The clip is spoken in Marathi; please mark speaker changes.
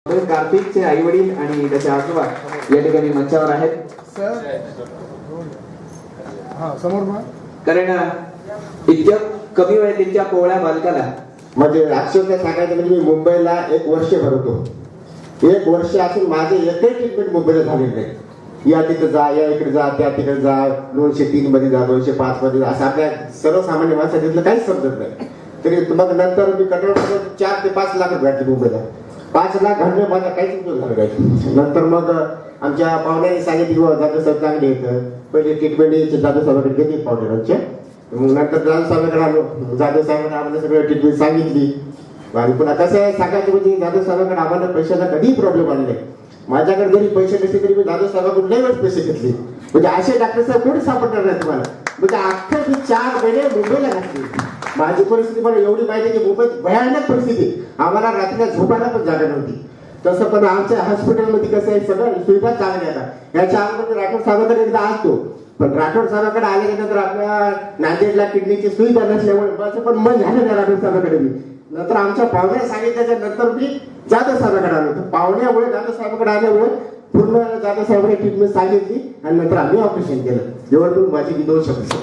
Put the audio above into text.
Speaker 1: कार्तिकचे आई वडील आणि त्याचे आजोबा या ठिकाणी मंचावर आहेत. कारण इतक्या कमी वेळेत इतक्या कोवळ्या बालकाला
Speaker 2: म्हणजे अक्षरशः सांगायचं म्हणजे मी मुंबईला 1 वर्ष भरतो. 1 वर्ष असून माझे एकही ट्रीटमेंट मुंबईला झालेलं नाही. या तिथे जा, या इकडे जा, त्या तिकडे जा, 203 मध्ये जा, 205 मध्ये जा, असं आपल्या सर्वसामान्य माणसाला तिथलं काहीच समजत नाही. तरी मग नंतर मी कंट्रोल 4 ते 5 लाख भेटले मुंबईला. 5 लाख घालणे माझा काहीच उपयोग झाला नाही. नंतर मग आमच्या पाहुण्याने सांगितलं जाधव साहेब चांगले येतं, पहिले ट्रीटमेंट जाधव साहेबांकडे घेतली पाहुण्यांच्या. मग नंतर जाधव साहेबांकडे आलो. जाधव साहेबांना आम्हाला सगळं ट्रीटमेंट सांगितली. आणि पुन्हा कसं आहे सांगायचं म्हणजे जाधव साहेबांकडे आम्हाला पैशाचा कधीही प्रॉब्लेम आला नाही. माझ्याकडे जरी पैसे नसले तरी मी जाधव साहेबांकडून लई वेळेस पैसे घेतले. म्हणजे असे डॉक्टर साहेब कोणी सापडणार नाही तुम्हाला. म्हणजे अख्खे मी 4 महिने मुंबईला घातली. माझी परिस्थिती पण एवढी माहिती की मुंबईत भयानक परिस्थिती, आम्हाला रात्रीला झोपायला पण जागा नव्हती. तसं पण आमच्या हॉस्पिटलमध्ये कसं आहे सगळं सुविधा चांगल्या आहेत. याच्या अगोदर राठोड साहेबांकडे एकदा आलतो, पण राठोड साहेबांकडे आल्यानंतर आपल्या नांदेडला किडनीची सुविधा नसल्यामुळे माझं पण मन झालं नाही राठोड साहेबांकडे. मी नंतर आमच्या पाहुण्या सांगितल्याच्या नंतर मी जाधव साहेबांकडे आलो. पाहुण्यामुळे जाधव साहेबांकडे आल्यामुळे पूर्ण जाधव साहेबांनी ट्रीटमेंट सांगितली आणि नंतर आम्ही ऑपरेशन केलं. एवढं माझी 2 शब्द.